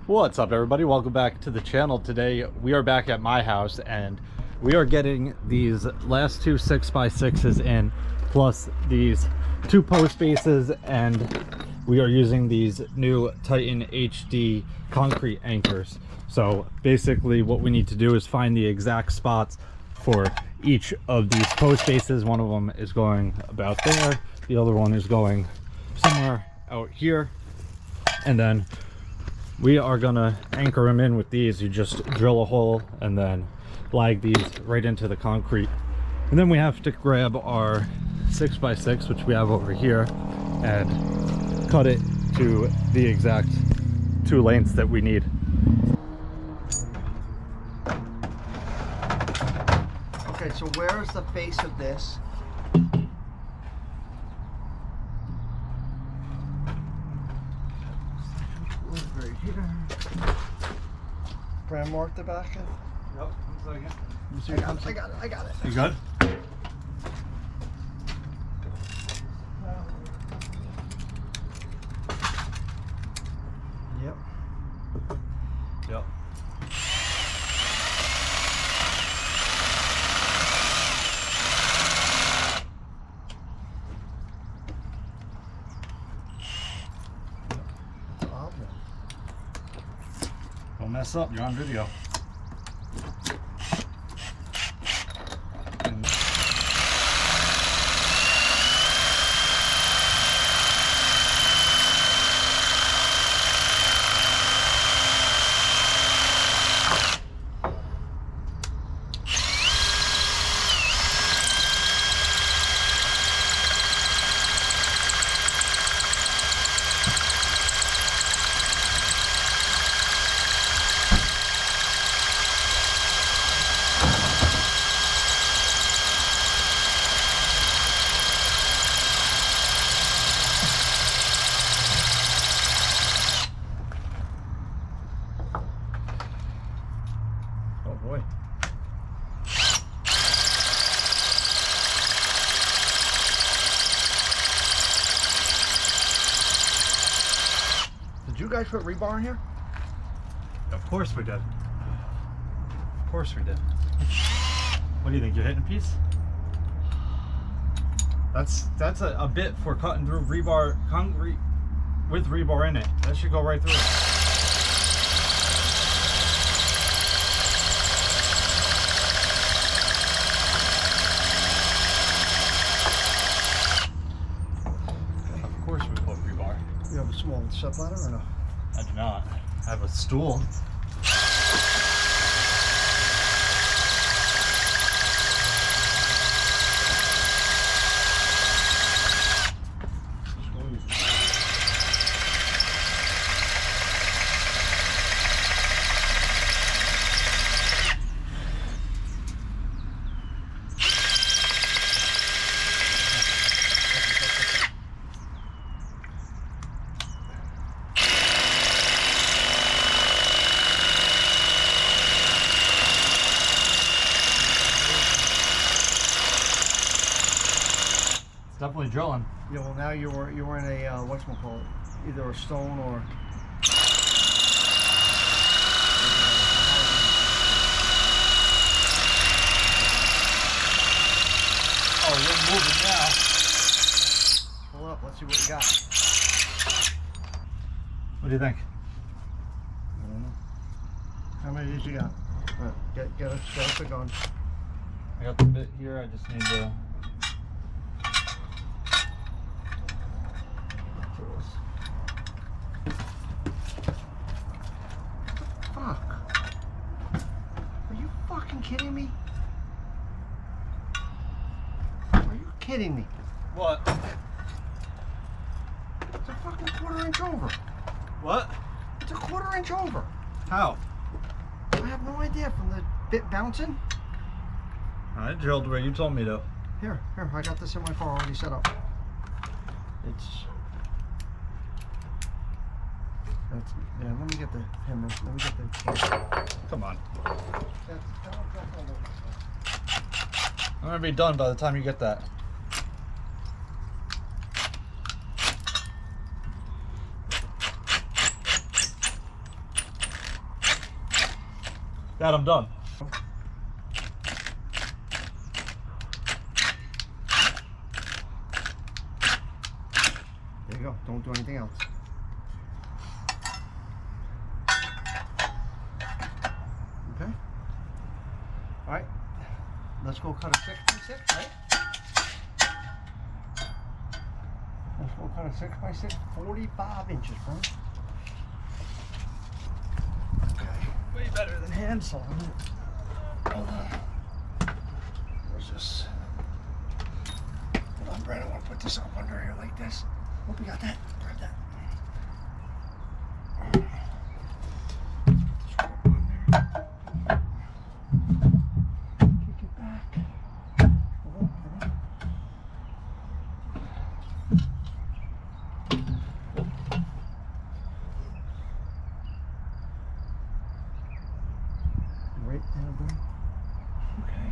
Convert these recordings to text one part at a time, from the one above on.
What's up, everybody? Welcome back to the channel. Today we are back at my house and we are getting these last two 6x6s in, plus these two post bases, and we are using these new Titen HD concrete anchors. So basically what we need to do is find the exact spots for each of these post bases. One of them is going about there, the other one is going somewhere out here, and then we are gonna anchor them in with these. You just drill a hole and then lag these right into the concrete, and then we have to grab our 6x6, which we have over here, and cut it to the exact two lengths that we need. Okay, so where is the face of this? Right here. Brand mark the back of? Yep, 1 second. I got it. You good? Yep. Yep. Don't mess up, you're on video. Oh boy. Did you guys put rebar in here? Of course we did. Of course we did. What do you think? You're hitting a piece? That's a bit for cutting through rebar concrete with rebar in it. That should go right through it. Of course we put rebar. You have a small step ladder or no? I do not. I have a stool. Definitely drilling. Yeah, well now you were in a whatchamacallit, either a stone or Oh, you're moving now. pull up, let's see what you got. What do you think? I don't know. How many did you got? Get us a gun. I got the bit here, I just need to... Fuck. Are you fucking kidding me? Are you kidding me? What? It's a fucking 1/4 inch over. What? It's a 1/4 inch over. How? I have no idea from the bit bouncing. I drilled where you told me to. Here, I got this in my car already set up. Yeah, let me get the hammer. Let me get the... Come on. I'm gonna be done by the time you get that. Dad, I'm done. There you go. Don't do anything else. Okay. All right. Let's go cut a 6 by 6, right? Let's go cut a 6 by 6, 45 inches, bro. Okay. Way better than hand sawing. Hold on. Where's this? Hold on, Brad. I want to put this up under here like this. Hope you got that. Grab that. Kick it back. Hold on. Right there, bro. Okay.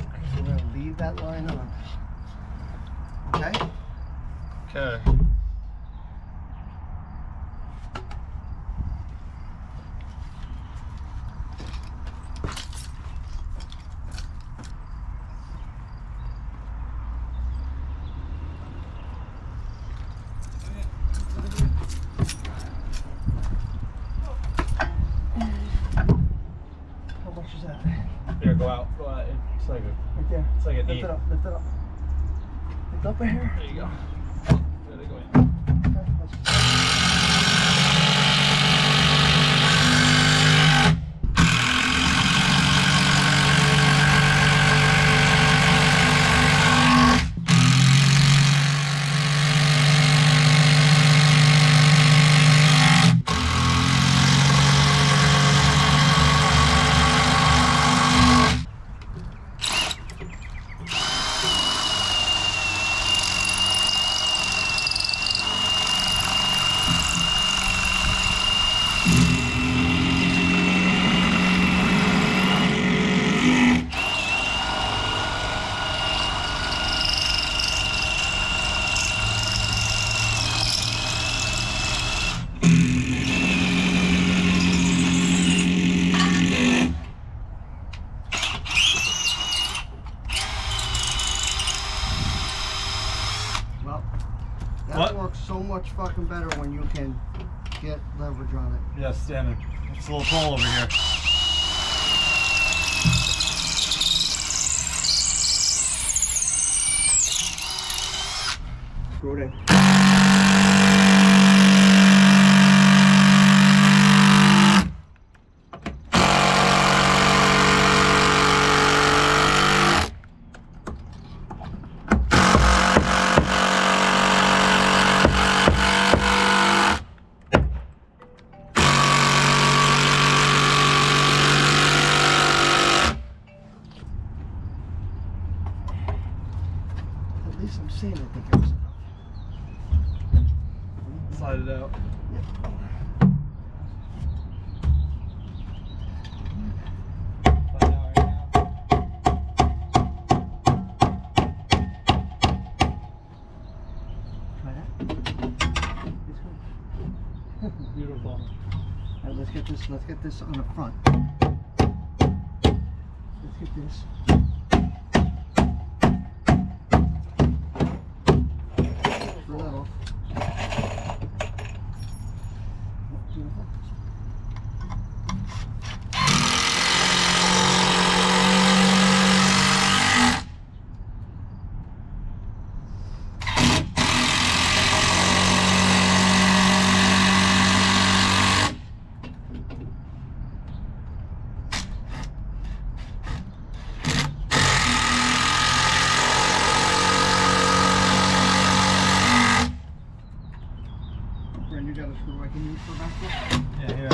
Okay, so we're gonna leave that line on. Okay? Okay. How much is that? Here, go out. Go out. It's like a, Right there. it's like an Lift 8. it up, lift it up. Lift up right here. There you go. There they go in. Okay, that works so much fucking better when you can get leverage on it. Yeah, standing. It's a little tall over here. Screw it in. At least I'm seeing it. I think it was enough. Slide it out. Yep. Slide it out right now. Try that. This one. Beautiful. All right, let's get this on the front. Let's get this. Screw that off. Beautiful. Brand, you got a screw I can use for back there? Yeah, here.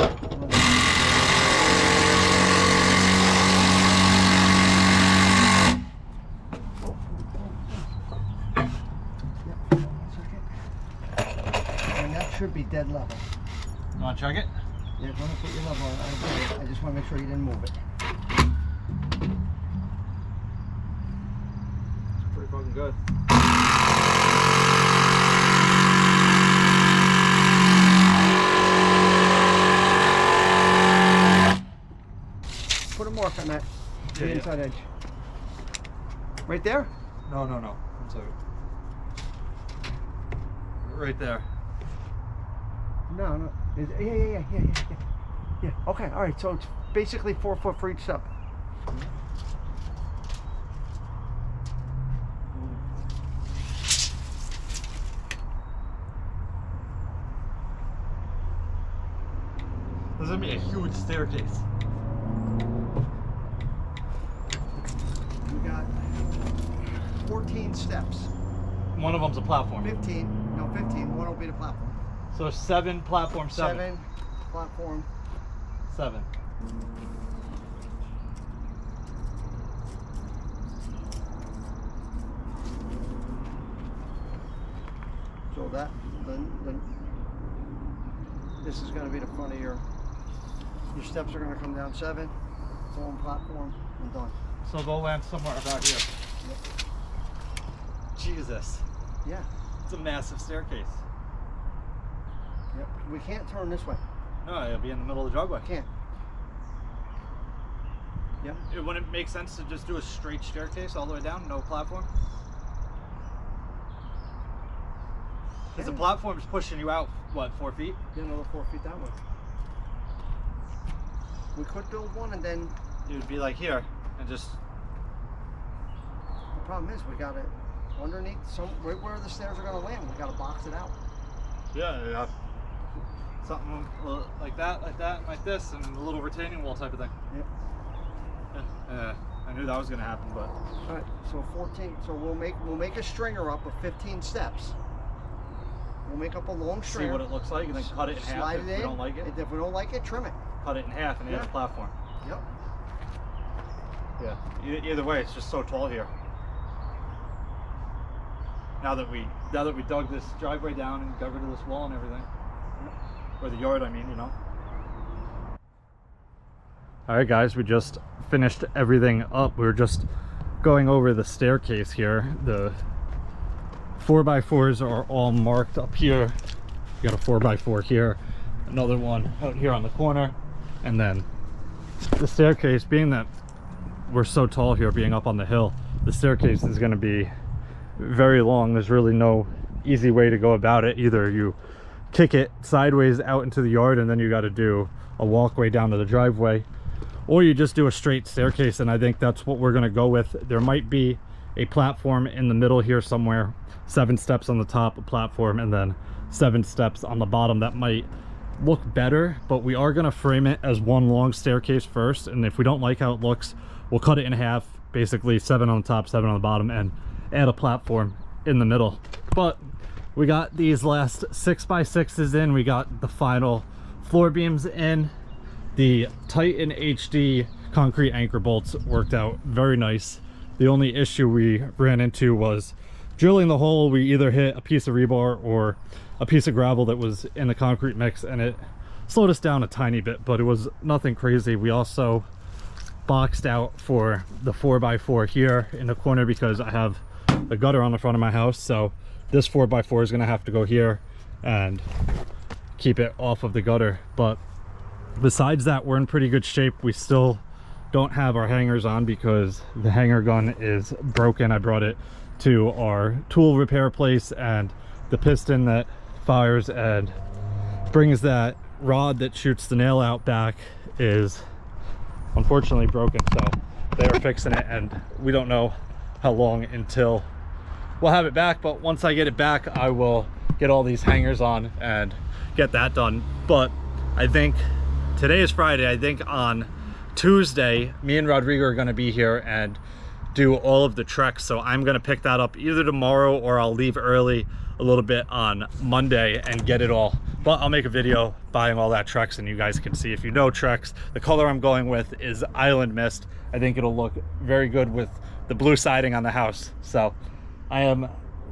Yep, hold on a second. And that should be dead level. You want to check it? Yeah, go ahead and put your level on. I just want to make sure you didn't move it. It's pretty fucking good. on that. To the Yeah. inside edge. Right there? No. I'm sorry. Right there. No. Yeah. Okay, all right. So it's basically 4 foot for each step. This is gonna be a huge staircase. We got 14 steps. One of them's a platform. 15. No, 15. One will be the platform. So 7 platform, 7. 7 platform. 7. So that then this is going to be the front of your steps are going to come down 7. It's on platform and done. So they'll land somewhere about here. Yep. Jesus. Yeah. It's a massive staircase. Yep. We can't turn this way. No, it'll be in the middle of the driveway. Can't. Yep. It wouldn't make sense to just do a straight staircase all the way down, no platform? Because the platform's pushing you out, what, 4 feet? Yeah, another 4 feet that way. We could build one and then It would be like here, and just... the problem is we got it underneath right where the stairs are going to land. We got to box it out. Yeah. Something like that, like this, and a little retaining wall type of thing. Yep. Yeah, I knew that was going to happen, but... All right, so 14. So we'll make a stringer up of 15 steps. We'll make up a long See stringer. what it looks like, and then cut it in half Slide if it we in. don't like it. If we don't like it, trim it. Cut it in half and add a platform. Yep. Yeah. Either way, it's just so tall here. Now that we dug this driveway down and got rid of this wall and everything, or the yard, I mean, you know. All right, guys, we just finished everything up. We were just going over the staircase here. The 4x4s are all marked up here. You got a 4x4 here, another one out here on the corner, and then the staircase, being that we're so tall here, being up on the hill, the staircase is going to be very long. There's really no easy way to go about it. Either you kick it sideways out into the yard and then you got to do a walkway down to the driveway, or you just do a straight staircase, and I think that's what we're going to go with. There might be a platform in the middle here somewhere, 7 steps on the top, a platform, and then 7 steps on the bottom. That might look better, but we are going to frame it as one long staircase first, and if we don't like how it looks, we'll cut it in half, basically 7 on the top, 7 on the bottom, and add a platform in the middle. But we got these last 6x6s in. We got the final floor beams in. The Titen HD concrete anchor bolts worked out very nice. The only issue we ran into was drilling the hole. We either hit a piece of rebar or a piece of gravel that was in the concrete mix, and it slowed us down a tiny bit, but it was nothing crazy. We also boxed out for the 4x4 here in the corner because I have the gutter on the front of my house, so this 4x4 is going to have to go here and keep it off of the gutter. But besides that, we're in pretty good shape. We still don't have our hangers on because the hanger gun is broken. I brought it to our tool repair place, and the piston that fires and brings that rod that shoots the nail out back is unfortunately broken, so they are fixing it, and we don't know how long until we'll have it back. But once I get it back, I will get all these hangers on and get that done. But I think today is Friday. I think on Tuesday me and Rodrigo are going to be here and do all of the treks, so I'm going to pick that up either tomorrow or I'll leave early a little bit on Monday and get it all. But I'll make a video buying all that Trex, and you guys can see. If you know Trex, the color I'm going with is Island Mist. I think it'll look very good with the blue siding on the house. So I am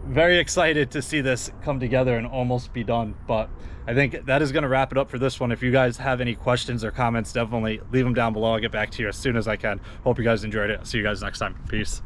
very excited to see this come together and almost be done. But I think that is going to wrap it up for this one. If you guys have any questions or comments, definitely leave them down below. I'll get back to you as soon as I can. Hope you guys enjoyed it. See you guys next time. Peace.